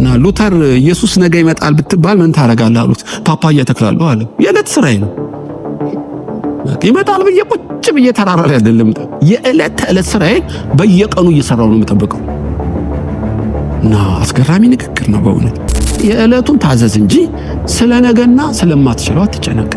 እና ሉተር ኢየሱስ ነገ ይመጣል ብትባል ምን ታረጋለህ አሉት። ፓፓያ ተክላለሁ አለ። የዕለት ስራዬ ነው። ይመጣል ብዬ ቁጭ ብዬ ተራራ ላይ አይደለም። የዕለት ተዕለት ስራዬ በየቀኑ እየሰራው ነው የምጠብቀው። እና አስገራሚ ንግግር ነው በእውነት። የዕለቱን ታዘዝ እንጂ ስለ ነገና ስለማትችለው አትጨነቅ።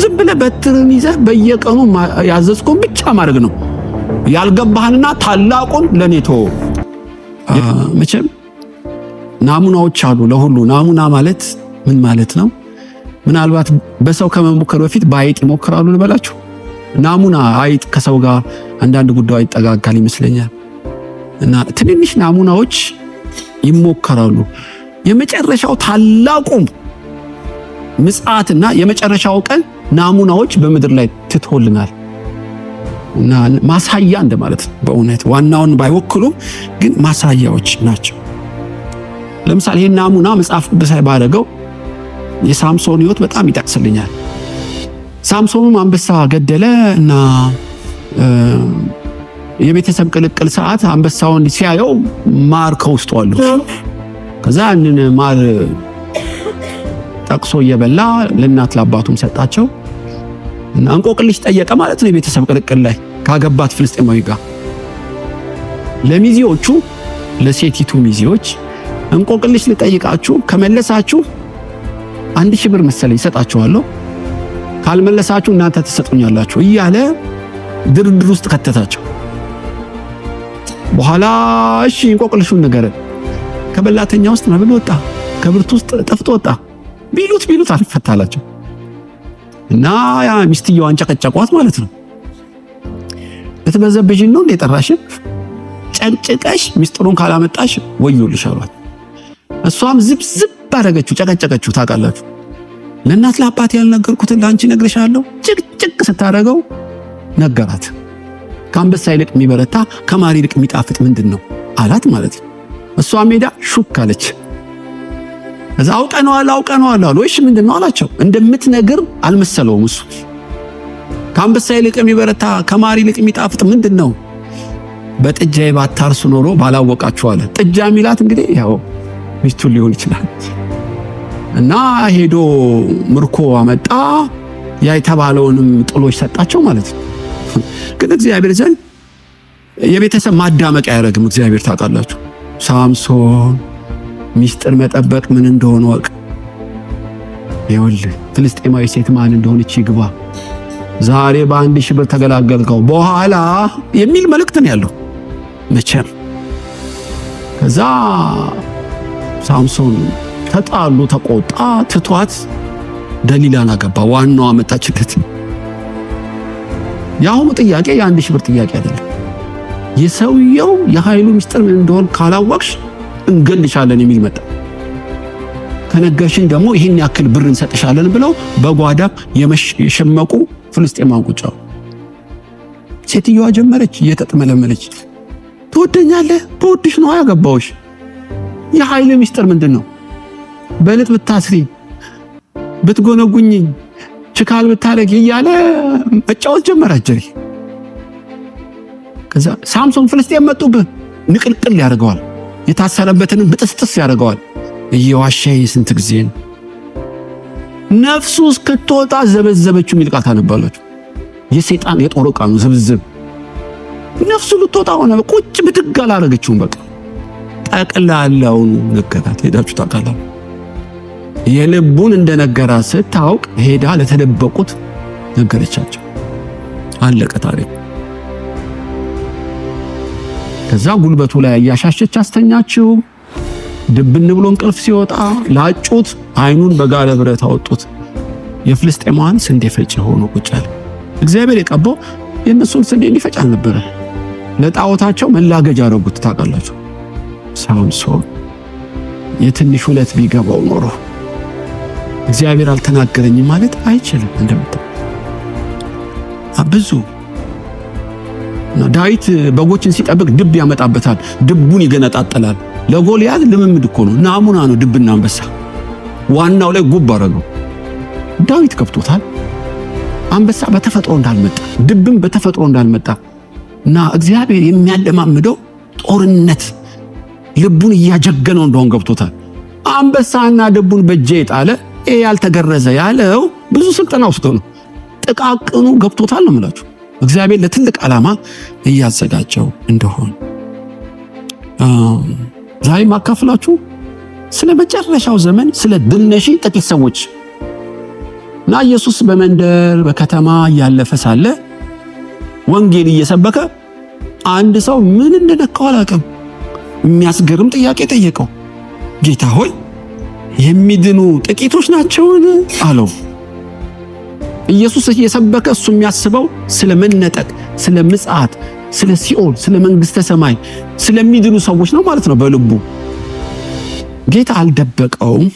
ዝም ብለህ በትርን ይዘህ በየቀኑ ያዘዝከውን ብቻ ማድረግ ነው። ያልገባህንና ታላቁን ለኔ ተወው። መቼም ናሙናዎች አሉ ለሁሉ። ናሙና ማለት ምን ማለት ነው? ምናልባት በሰው ከመሞከር በፊት በአይጥ ይሞክራሉ ልበላችሁ። ናሙና አይጥ ከሰው ጋር አንዳንድ ጉዳይ ይጠጋጋል ይመስለኛል። እና ትንንሽ ናሙናዎች ይሞከራሉ። የመጨረሻው ታላቁ ምጽአትና የመጨረሻው ቀን ናሙናዎች በምድር ላይ ትተውልናል። እና ማሳያ እንደማለት ነው። በእውነት ዋናውን ባይወክሉም ግን ማሳያዎች ናቸው። ለምሳሌ ይሄን ናሙና መጽሐፍ ቅዱስ ላይ ባደረገው የሳምሶን ሕይወት በጣም ይጠቅስልኛል። ሳምሶንም አንበሳ ገደለ እና የቤተሰብ ቅልቅል ሰዓት አንበሳውን ሲያየው ማር ከውስጡ አለው። ከዛ ያንን ማር ጠቅሶ እየበላ ለእናት ለአባቱም ሰጣቸው እና እንቆቅልሽ ጠየቀ ማለት ነው። የቤተሰብ ቅልቅል ላይ ካገባት ፍልስጤማዊ ጋር ለሚዜዎቹ ለሴቲቱ ሚዜዎች እንቆቅልሽ ልጠይቃችሁ ከመለሳችሁ 1000 ብር መሰለኝ ይሰጣችኋለሁ፣ ካልመለሳችሁ እናንተ ትሰጡኛላችሁ እያለ ድርድር ውስጥ ከተታቸው። በኋላ እሺ እንቆቅልሹን ንገረን። ከበላተኛ ውስጥ መብል ወጣ፣ ከብርቱ ውስጥ ጠፍቶ ወጣ። ቢሉት አልፈታላቸው እና ያ ሚስትየዋን ጨቀጨቋት ማለት ነው። በተበዘበጅን ነው እንደ ጠራሽን ጨቅጨቀሽ ሚስጥሩን ካላመጣሽ ወዮልሽ አሏት። እሷም ዝብዝብ አደረገችው፣ ጨቀጨቀችው። ታውቃላችሁ ለእናት ለአባት ያልነገርኩትን ለአንቺ ነግርሻለሁ። ጭቅጭቅ ስታደርገው ነገራት። ከአንበሳ ይልቅ የሚበረታ ከማር ይልቅ የሚጣፍጥ ምንድን ነው አላት ማለት ነው። እሷም ሜዳ ሹክ አለች። እዛ አውቀነዋል አሉ። እሺ ምንድን ነው አላቸው። እንደምትነግር አልመሰለውም እሱ። ከአንበሳ ይልቅ የሚበረታ ከማር ይልቅ የሚጣፍጥ ምንድን ነው? በጥጃዬ ባታርሱ ኖሮ ባላወቃችሁ አለ። ጥጃ የሚላት እንግዲህ ያው ሚስቱን ሊሆን ይችላል። እና ሄዶ ምርኮ አመጣ፣ ያ የተባለውንም ጥሎች ሰጣቸው ማለት ነው። ግን እግዚአብሔር ዘንድ የቤተሰብ ማዳመቅ አያደርግም። እግዚአብሔር ታውቃላችሁ፣ ሳምሶን ሚስጥር መጠበቅ ምን እንደሆነ ወቅ። ይኸውልህ ፍልስጤማዊ ሴት ማን እንደሆነች ይግባ። ዛሬ በ1000 ብር ተገላገልከው በኋላ የሚል መልእክት ነው ያለው መቼም። ከዛ ሳምሶን ተጣሉ፣ ተቆጣ፣ ትቷት ደሊላን አገባ። ዋናው አመጣችለት። ያሁኑ ጥያቄ የ1000 ብር ጥያቄ አይደለም። የሰውየው የኃይሉ ሚስጥር ምን እንደሆነ ካላወቅሽ እንገልሻለን የሚል መጣ። ከነገርሽን ደግሞ ይሄን ያክል ብር እንሰጥሻለን ብለው በጓዳ የሸመቁ ፍልስጤማን ቁጫ። ሴትዮዋ ጀመረች እየተጥመለመለች፣ ትወደኛለህ? በወድሽ ነው ያገባውሽ። የኃይል ሚስጥር ምንድነው? በልጥ ብታስሪ፣ ብትጎነጉኝ፣ ችካል ብታረግ እያለ መጫወት ጀመረች። ከዛ ሳምሶን ፍልስጤም መጡብህ፣ ንቅልቅል ያደርገዋል። የታሰረበትን ብጥስጥስ ያደርገዋል። እየዋሻይ ስንት ጊዜ ነው ነፍሱ እስክትወጣ ዘበዘበችው የሚል ቃል ታነባላችሁ። የሰይጣን የጦር ዕቃ ነው ዝብዝብ። ነፍሱ ልትወጣ ሆነ፣ ቁጭ ብድግ አላረገችውም። በቃ ጠቅላላውን ነገራት። ሄዳችሁ ታውቃላችሁ። የልቡን እንደነገራት ስታውቅ ሄዳ ለተደበቁት ነገረቻቸው። አለቀ ታሪክ። ከዛ ጉልበቱ ላይ ያሻሸች አስተኛችው። ድብን ብሎ እንቅልፍ ሲወጣ ላጩት፣ አይኑን በጋለ ብረት አወጡት። የፍልስጤማውያን ስንዴ ፈጭ ሆኖ ቁጭ አለ። እግዚአብሔር የቀባው የነሱን ስንዴ እንዲፈጭ አልነበረ፣ ለጣዖታቸው መላገጃ አደረጉት። ታውቃላችሁ ሳምሶን የትንሽ ሁለት ቢገባው ኖሮ እግዚአብሔር አልተናገረኝም ማለት አይችልም። እንደምታውቁ ብዙ ዳዊት በጎችን ሲጠብቅ ድብ ያመጣበታል፣ ድቡን ይገነጣጠላል። ለጎልያድ ልምምድ እኮ ነው፣ ናሙና ነው። ድብና አንበሳ ዋናው ላይ ጉብ አረገው። ዳዊት ከብቶታል። አንበሳ በተፈጥሮ እንዳልመጣ፣ ድብም በተፈጥሮ እንዳልመጣ እና እግዚአብሔር የሚያለማምደው ጦርነት ልቡን እያጀገነው እንደሆን ገብቶታል። አንበሳና ድቡን በእጄ ጣለ ያልተገረዘ ያለው ብዙ ስልጠና ውስጥ ነው። ጥቃቅኑ ገብቶታል ነው የምላችሁ። እግዚአብሔር ለትልቅ ዓላማ እያዘጋጀው እንደሆን ዛሬ ማካፈላችሁ ስለ መጨረሻው ዘመን ስለ ድል ነሺ ጥቂት ሰዎች እና ኢየሱስ በመንደር በከተማ እያለፈ ሳለ ወንጌል እየሰበከ አንድ ሰው ምን እንደነካው አላውቅም፣ የሚያስገርም ጥያቄ ጠየቀው። ጌታ ሆይ የሚድኑ ጥቂቶች ናቸውን አለው። ኢየሱስ እየሰበከ እሱ የሚያስበው ስለ መነጠቅ፣ ስለ ምጽአት፣ ስለ ሲኦል፣ ስለ መንግስተ ሰማይ ስለሚድኑ ሰዎች ነው ማለት ነው በልቡ። ጌታ አልደበቀውም፣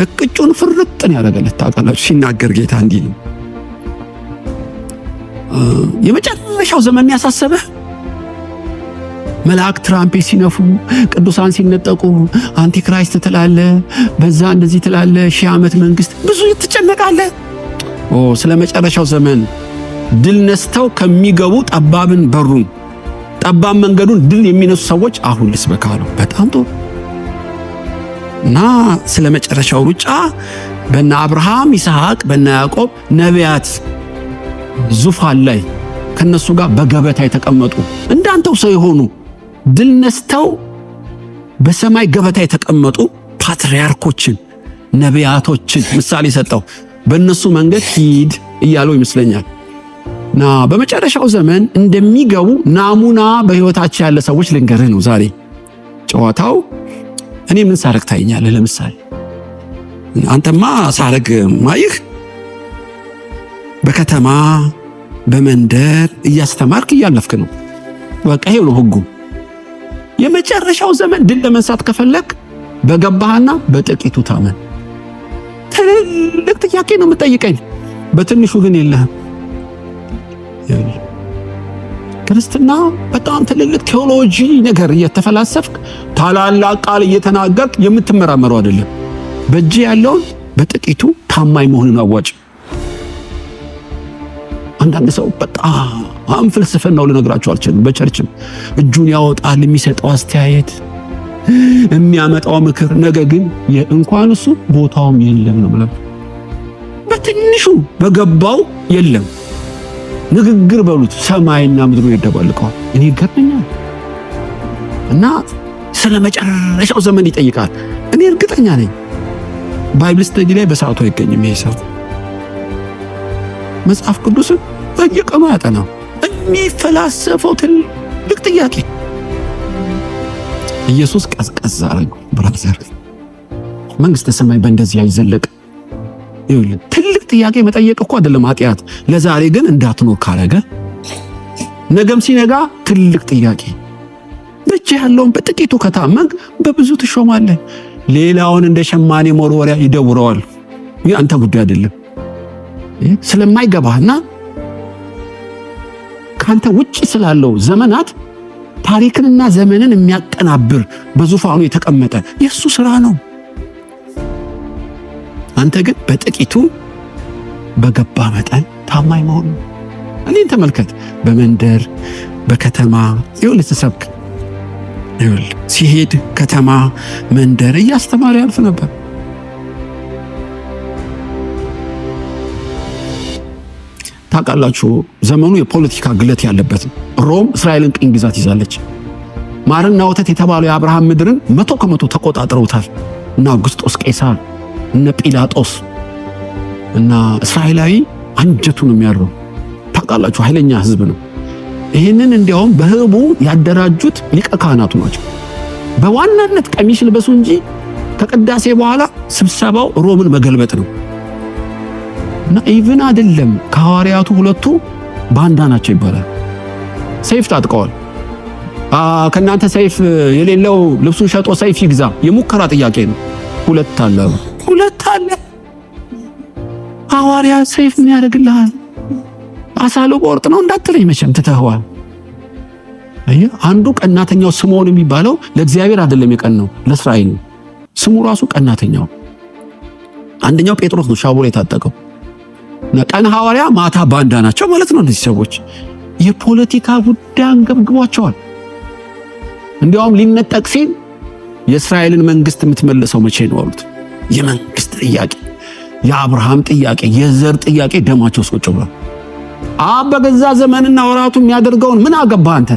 እቅጩን ፍርጥን ያደረገለት። ታውቃላችሁ ሲናገር ጌታ እንዲህ ነው፣ የመጨረሻው ዘመን ያሳሰበህ መልአክ ትራምፔት ሲነፉ፣ ቅዱሳን ሲነጠቁ፣ አንቲክራይስት ትላለ፣ በዛ እንደዚህ ትላለ፣ ሺህ ዓመት መንግስት ብዙ ትጨነቃለህ። ስለ መጨረሻው ዘመን ድል ነስተው ከሚገቡ ጠባብን በሩን ጠባብ መንገዱን ድል የሚነሱ ሰዎች አሁን ልስበክ አለው። በጣም ጥሩ እና ስለ መጨረሻው ሩጫ በእነ አብርሃም ይስሐቅ፣ በእነ ያዕቆብ ነቢያት ዙፋን ላይ ከነሱ ጋር በገበታ የተቀመጡ እንዳንተው ሰው የሆኑ ድል ነስተው በሰማይ ገበታ የተቀመጡ ፓትርያርኮችን ነቢያቶችን ምሳሌ ሰጠው። በእነሱ መንገድ ሂድ እያለው ይመስለኛል። እና በመጨረሻው ዘመን እንደሚገቡ ናሙና በህይወታቸው ያለ ሰዎች ልንገርህ ነው ዛሬ ጨዋታው። እኔ ምን ሳረግ ታይኛለህ? ለምሳሌ አንተማ ሳረግ ማይህ በከተማ በመንደር እያስተማርክ እያለፍክ ነው። በቃ ይሄው ነው ህጉ። የመጨረሻው ዘመን ድል ለመንሳት ከፈለክ በገባህና በጥቂቱ ታመን። ትልቅ ጥያቄ ነው የምጠይቀኝ፣ በትንሹ ግን የለህም። ክርስትና በጣም ትልልቅ ቴዎሎጂ ነገር እየተፈላሰፍክ ታላላቅ ቃል እየተናገርክ የምትመራመረው አይደለም። በእጅ ያለውን በጥቂቱ ታማኝ መሆንን አዋጭ። አንዳንድ ሰው በጣም ፍልስፍናው ልነግራችሁ አልችልም። በቸርችም እጁን ያወጣል፣ የሚሰጠው አስተያየት፣ የሚያመጣው ምክር፣ ነገር ግን እንኳን እሱ ቦታውም የለም ነው ማለት። በትንሹ በገባው የለም። ንግግር በሉት ሰማይና ምድሩ ይደባልቀዋል። እኔ ገርመኛል። እና ስለ መጨረሻው ዘመን ይጠይቃል። እኔ እርግጠኛ ነኝ ባይብል ስተዲ ላይ በሰዓቱ አይገኝም ይሄ ሰው። መጽሐፍ ቅዱስን በየቀኑ ያጠናው የሚፈላሰፈው ትልቅ ጥያቄ። ኢየሱስ ቀዝቀዝ አረገው። ብራዘር መንግስተ ሰማይ በእንደዚህ አይዘለቅ። ይኸውልህ ትልቅ ጥያቄ መጠየቅ እኮ አይደለም ኃጢአት። ለዛሬ ግን እንዳትኖር ካረገ ነገም ሲነጋ ትልቅ ጥያቄ። ብቻ ያለውን በጥቂቱ ከታመንክ በብዙ ትሾማለህ። ሌላውን እንደ ሸማኔ መወርወሪያ ይደውረዋል። ይህ አንተ ጉዳይ አይደለም። ስለማይገባህና ካንተ ውጪ ስላለው ዘመናት ታሪክንና ዘመንን የሚያቀናብር በዙፋኑ የተቀመጠ የሱ ስራ ነው። አንተ ግን በጥቂቱ በገባ መጠን ታማኝ መሆን። እኔን ተመልከት። በመንደር በከተማ ይኸውልህ ተሰብክ። ይኸውልህ ሲሄድ ከተማ መንደር እያስተማረ ያልፍ ነበር። ታውቃላችሁ ዘመኑ የፖለቲካ ግለት ያለበት። ሮም እስራኤልን ቅኝ ግዛት ይዛለች። ማርና ወተት የተባለው የአብርሃም ምድርን 100% ተቆጣጥረውታል። እና አውግስጦስ ቄሳር፣ እነ ጲላጦስ እና እስራኤላዊ አንጀቱን የሚያረው ታውቃላችሁ ኃይለኛ ህዝብ ነው። ይህንን እንዲያውም በህቡ ያደራጁት ሊቀ ካህናቱ ናቸው። በዋናነት ቀሚስ ልበሱ እንጂ ከቅዳሴ በኋላ ስብሰባው ሮምን መገልበጥ ነው። እና ኢቭን አይደለም ከሐዋርያቱ ሁለቱ ባንዳ ናቸው ይባላል። ሰይፍ ታጥቀዋል። ከናንተ ሰይፍ የሌለው ልብሱን ሸጦ ሰይፍ ይግዛ የሙከራ ጥያቄ ነው። ሁለት አለ ሐዋርያ ሰይፍ ምን ያደርግልሃል? አሳሎ ቆርጥ ነው እንዳትለኝ መቼም ትተህዋል። አንዱ ቀናተኛው ስምዖን የሚባለው ለእግዚአብሔር አይደለም የቀናው ለእስራኤል ነው። ስሙ ራሱ ቀናተኛው። አንደኛው ጴጥሮስ ነው ሻቦር የታጠቀው። ቀን ሐዋርያ ማታ ባንዳ ናቸው ማለት ነው። እነዚህ ሰዎች የፖለቲካ ጉዳይ አንገብግቧቸዋል። እንዲያውም ሊነጠቅ ሲል የእስራኤልን መንግስት የምትመልሰው መቼ ነው አሉት። የመንግስት ጥያቄ፣ የአብርሃም ጥያቄ፣ የዘር ጥያቄ ደማቸው ሶጭ ብሏል። አብ በገዛ ዘመንና ወራቱ የሚያደርገውን ምን አገባህ አንተ?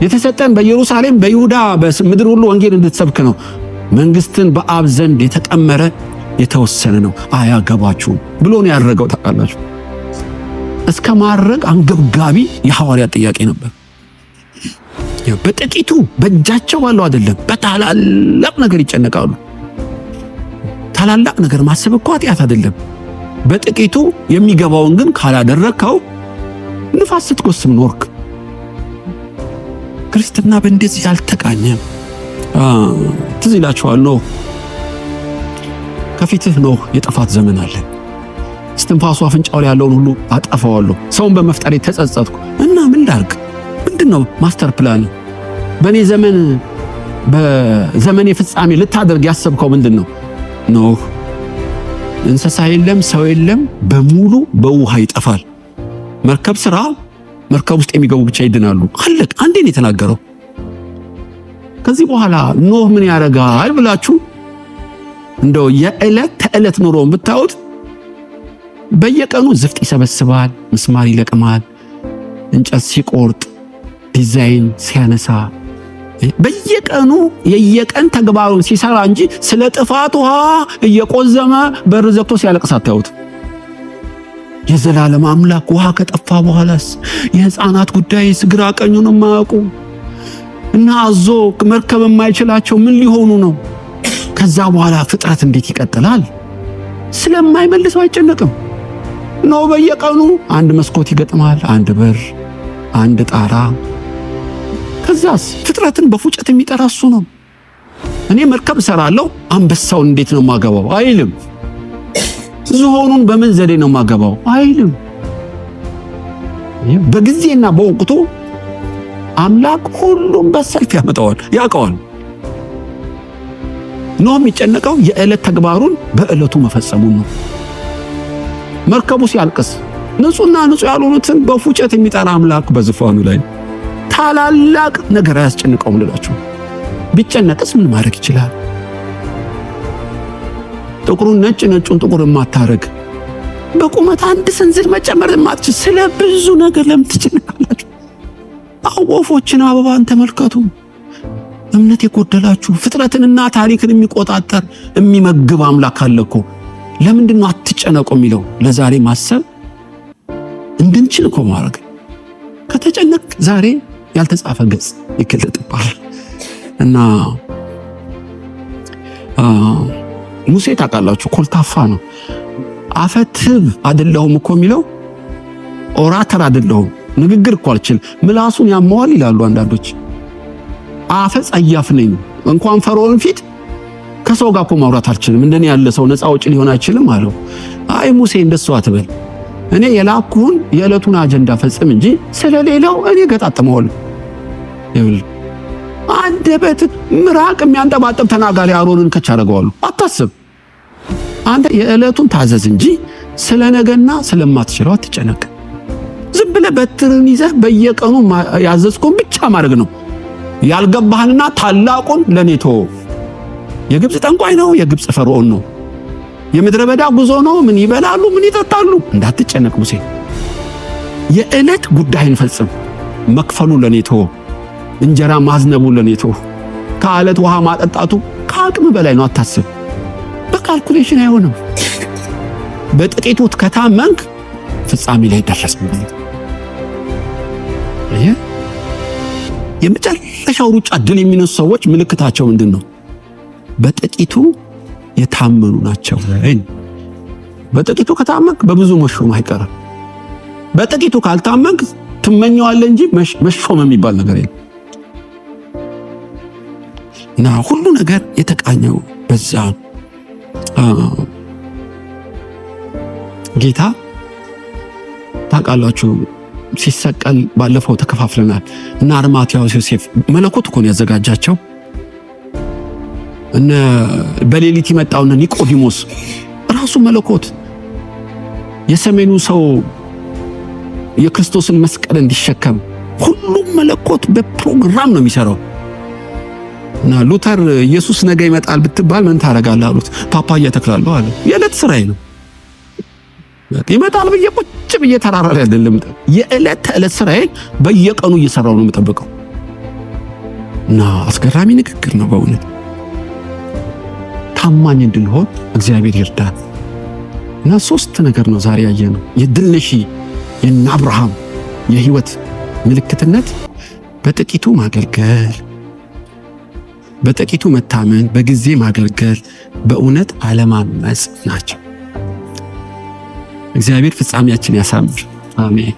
የተሰጠን በኢየሩሳሌም በይሁዳ በምድር ሁሉ ወንጌል እንድትሰብክ ነው። መንግስትን በአብ ዘንድ የተቀመረ የተወሰነ ነው፣ አያገባችሁም ብሎ ነው ያደረገው። ታውቃላችሁ፣ እስከ ማድረግ አንገብጋቢ የሐዋርያ ጥያቄ ነበር። በጥቂቱ በእጃቸው ባለው አይደለም፣ በታላላቅ ነገር ይጨነቃሉ። ታላላቅ ነገር ማሰብ እኮ ኃጢአት አይደለም። በጥቂቱ የሚገባውን ግን ካላደረከው ንፋስ ስትጎስም ኖርክ። ክርስትና በእንደዚህ ያልተቃኘ ትዝ ይላችኋል። ኖህ ከፊትህ ኖህ የጥፋት ዘመን አለ። እስትንፋሱ አፍንጫው ላይ ያለውን ሁሉ አጠፋዋለሁ፣ ሰውን በመፍጠሬ ተጸጸትኩ እና ምን ላድርግ? ምንድነው ማስተር ፕላን? በእኔ ዘመን በዘመኔ ፍጻሜ ልታደርግ ያሰብከው ምንድነው? ኖህ እንስሳ የለም ሰው የለም፣ በሙሉ በውሃ ይጠፋል። መርከብ ስራ፣ መርከብ ውስጥ የሚገቡ ብቻ ይድናሉ። አለቅ። አንዴ ነው የተናገረው። ከዚህ በኋላ ኖህ ምን ያደርጋል ብላችሁ እንደው የዕለት ተዕለት ኑሮውን ብታዩት በየቀኑ ዝፍጥ ይሰበስባል፣ ምስማር ይለቅማል፣ እንጨት ሲቆርጥ፣ ዲዛይን ሲያነሳ፣ በየቀኑ የየቀን ተግባሩን ሲሰራ እንጂ ስለ ጥፋት ውሃ እየቆዘመ በር ዘግቶ ሲያለቅስ አታዩት። የዘላለም አምላክ ውሃ ከጠፋ በኋላስ የሕፃናት ጉዳይ ግራ ቀኙን የማያውቁ እና አዞ መርከብ የማይችላቸው ምን ሊሆኑ ነው? ከዛ በኋላ ፍጥረት እንዴት ይቀጥላል? ስለማይመልሰው አይጨነቅም ነው። በየቀኑ አንድ መስኮት ይገጥማል፣ አንድ በር፣ አንድ ጣራ። ከዛስ ፍጥረትን በፉጨት የሚጠራ እሱ ነው። እኔ መርከብ እሰራለሁ፣ አንበሳውን እንዴት ነው ማገባው አይልም። ዝሆኑን በምን ዘዴ ነው ማገባው አይልም። በጊዜና በወቅቱ አምላክ ሁሉም በሰልፍ ያመጣዋል፣ ያውቀዋል። ኖህ የሚጨነቀው የዕለት ተግባሩን በዕለቱ መፈጸሙን ነው። መርከቡ ሲያልቅስ ንጹህና ንጹህ ያልሆኑትን በፉጨት የሚጠራ አምላክ በዙፋኑ ላይ ታላላቅ ነገር አያስጨንቀውም ልላችሁ። ቢጨነቅስ ምን ማድረግ ይችላል? ጥቁሩን ነጭ፣ ነጩን ጥቁር የማታረግ በቁመት አንድ ስንዝር መጨመር የማትችል ስለ ብዙ ነገር ለምን ትጨነቃላችሁ? ወፎችን አበባን ተመልከቱ። እምነት የጎደላችሁ ፍጥረትንና ታሪክን የሚቆጣጠር የሚመግብ አምላክ አለ እኮ። ለምንድን ነው አትጨነቁ የሚለው? ለዛሬ ማሰብ እንድንችል እኮ ማድረግ። ከተጨነቅ ዛሬ ያልተጻፈ ገጽ ይገለጥብሃል። እና ሙሴ ታውቃላችሁ ኮልታፋ ነው። አፈትብ አይደለሁም እኮ የሚለው ኦራተር አይደለሁም፣ ንግግር እኮ አልችል፣ ምላሱን ያመዋል ይላሉ አንዳንዶች። አፈ ጸያፍ ነኝ፣ እንኳን ፈርዖን ፊት ከሰው ጋር እኮ ማውራት አልችልም፣ እንደኔ ያለ ሰው ነፃ ወጪ ሊሆን አይችልም አለው። አይ ሙሴ እንደሱ አትበል፣ እኔ የላኩህን የዕለቱን አጀንዳ ፈጽም እንጂ ስለሌላው እኔ ገጣጥመዋለሁ። ይኸውልህ አንደበት ምራቅ የሚያንጠባጥብ ተናጋሪ አሮንን ከች አደረገዋለሁ። አታስብ፣ አንተ የዕለቱን ታዘዝ እንጂ ስለ ነገና ስለማትችለው አትጨነቅ። ዝም ብለህ በትርን ይዘህ በየቀኑ ያዘዝኩን ብቻ ማድረግ ነው። ያልገባህንና ታላቁን ለኔ ተወው። የግብፅ ጠንቋይ ነው፣ የግብፅ ፈርዖን ነው፣ የምድረ በዳ ጉዞ ነው፣ ምን ይበላሉ ምን ይጠጣሉ እንዳትጨነቅ ሙሴ። የዕለት ጉዳይን ፈጽም፣ መክፈሉ ለኔ ተወው፣ እንጀራ ማዝነቡ ለኔ ተወው፣ ከአለት ውሃ ማጠጣቱ ከአቅም በላይ ነው፣ አታስብ። በካልኩሌሽን አይሆንም። በጥቂቱ ከታመንክ ፍጻሜ ላይ ደረስን። የመጨረሻው ሩጫ ድል የሚነሱ ሰዎች ምልክታቸው ምንድን ነው? በጥቂቱ የታመኑ ናቸው። በጥቂቱ ከታመንክ በብዙ መሾም አይቀርም። በጥቂቱ ካልታመንክ ትመኘዋለህ እንጂ መሾም የሚባል ነገር የለም። እና ሁሉ ነገር የተቃኘው በዛ ጌታ ታውቃላችሁ ሲሰቀል ባለፈው ተከፋፍለናል። እና አርማትያስ ዮሴፍ መለኮት እኮ ነው ያዘጋጃቸው። እነ በሌሊት የመጣውና ኒቆዲሞስ ራሱ መለኮት፣ የሰሜኑ ሰው የክርስቶስን መስቀል እንዲሸከም ሁሉም መለኮት በፕሮግራም ነው የሚሰራው። እና ሉተር ኢየሱስ ነገ ይመጣል ብትባል ምን ታረጋለህ አሉት። ፓፓያ ተክላለሁ አለ። የዕለት ስራዬ ነው። ይመጣል ብዬ ቁጭ ብዬ ተራራ ላይ አይደለም። የዕለት ተዕለት ስራዬ በየቀኑ እየሰራው ነው የምጠብቀው። እና አስገራሚ ንግግር ነው በእውነት። ታማኝ እንድንሆን እግዚአብሔር ይርዳል። እና 3 ነገር ነው ዛሬ ያየነው። የድል ነሺ የእነ አብርሃም የህይወት ምልክትነት በጥቂቱ ማገልገል፣ በጥቂቱ መታመን፣ በጊዜ ማገልገል፣ በእውነት አለማመጽ ናቸው። እግዚአብሔር ፍጻሜያችን ያሳምር። አሜን።